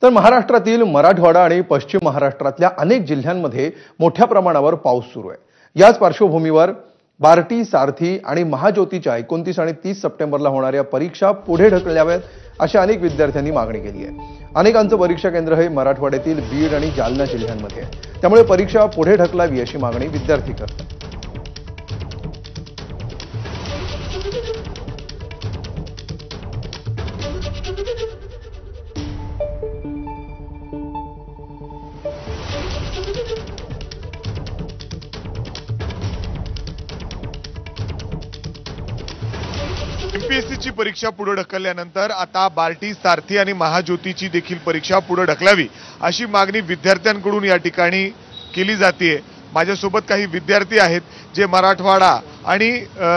तर महाराष्ट्रातील मराठवाडा आणि पश्चिम महाराष्ट्रातल्या अनेक जिल्ह्यांमध्ये मोठ्या प्रमाणावर पाऊस सुरू आहे। याच पार्श्वभूमीवर बार्टी, सारथी आणि महाज्योतीच्या 29 आणि 30 सप्टेंबरला होणाऱ्या परीक्षा पुढे ढकलाव्यात अशी अनेक विद्यार्थ्यांनी मागणी केली आहे। अनेकांचं परीक्षा केंद्र हे मराठवाड्यातील बीड आणि जालना जिल्ह्यांमध्ये आहे, त्यामुळे परीक्षा पुढे ढकलावी अशी मागणी विद्यार्थी करतात। एमपीएससीची परीक्षा पुढे ढकलल्यानंतर आता बार्टी, सारथी आणि महाज्योतीची देखील परीक्षा पुढे ढकलावी अशी मागणी विद्यार्थ्यांकडून या ठिकाणी केली जाते। माझ्यासोबत काही विद्यार्थी आहेत जे मराठवाडा आणि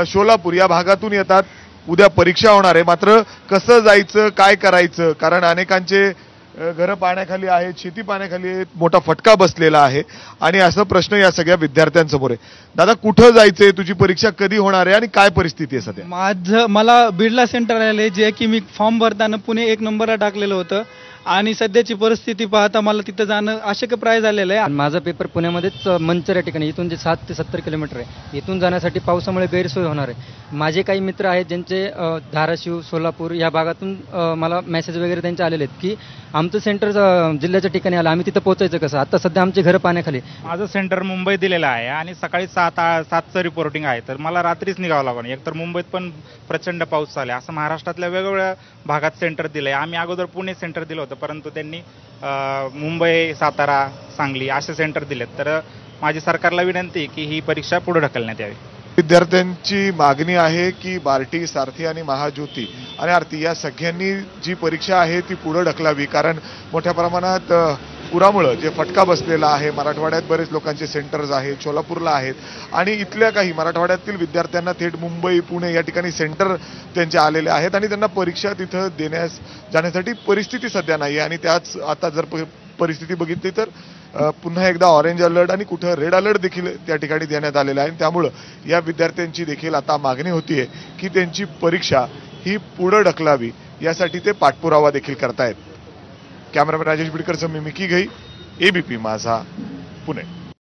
सोलापूर या भागातून येतात। उद्या परीक्षा होणार आहे, मात्र कसं जायचं, काय करायचं, कारण अनेकांचे घर पाण्याखाली आहेत, शेती पाण्याखाली आहे, मोठा फटका बसलेला आहे आणि असा प्रश्न या सगळ्या विद्यार्थ्यांसमोर आहे। दादा, कुठं जायचंय, तुझी परीक्षा कधी होणार आहे आणि काय परिस्थिती आहे सध्या? मला बीडला सेंटर आले, जे की मी फॉर्म भरताना पुणे 1 नंबरला टाकलेलं होतं आणि सध्याची परिस्थिती पाहता मला तिथं जाणं अशक्यप्राय झालेलं आहे। माझा पेपर पुण्यामध्येच मंचर या ठिकाणी, इथून जे 7 ते 70 किलोमीटर आहे, इथून जाण्यासाठी पावसामुळे गैरसोय होणार आहे। माझे काही मित्र आहेत ज्यांचे धाराशिव, सोलापूर या भागातून मला मेसेज वगैरे त्यांचे आलेले आहेत की आमचं सेंटर जिल्ह्याच्या ठिकाणी आलं, आम्ही तिथं पोहोचायचं कसं? आता सध्या आमचे घर पाण्याखाली। माझं सेंटर मुंबई दिलेलं आहे आणि सकाळी 7चं रिपोर्टिंग आहे, तर मला रात्रीच निघावं लागणार। एकतर मुंबईत पण प्रचंड पाऊस चालू आहे, असं महाराष्ट्रातल्या वेगवेगळ्या भागात सेंटर दिलंय। आम्ही अगोदर पुणे सेंटर दिलं होतं, परंतु त्यांनी मुंबई, सातारा, सांगली असे सेंटर दिलेत। तर माझी सरकारला विनंती आहे की ही परीक्षा पुढे ढकलण्यात यावी। विद्यार्थ्यांची मागणी आहे की बार्टी, सारथी आणि महाज्योती आणि आरती या सगळ्यांनी जी परीक्षा आहे ती पुढे ढकलावी, कारण मोठ्या प्रमाणात पुरामुळे जे फटका बसलेला आहे। मराठवाड्यात बरेच लोकांचे सेंटर्स आहेत, सोलापूरला आहेत आणि इथल्या काही मराठवाड्यातील विद्यार्थ्यांना थेट मुंबई, पुणे या ठिकाणी सेंटर त्यांचे आलेले आहेत आणि त्यांना परीक्षा तिथं देण्यास जाण्यासाठी परिस्थिती सध्या नाही। आणि त्याच आता जर परिस्थिती बघितली तर पुन्हा एकदा ऑरेंज अलर्ट आणि कुठं रेड अलर्ट देखील त्या ठिकाणी देण्यात आलेला आहे। त्यामुळे या विद्यार्थ्यांची देखील आता मागणी होतीये की त्यांची परीक्षा ही पुढे ढकलावी, यासाठी ते पाठपुरावा देखील करतायत। कॅमेरामॅन राजेश बिडकरसह मी मिकी घई, एबीपी माझा, पुणे।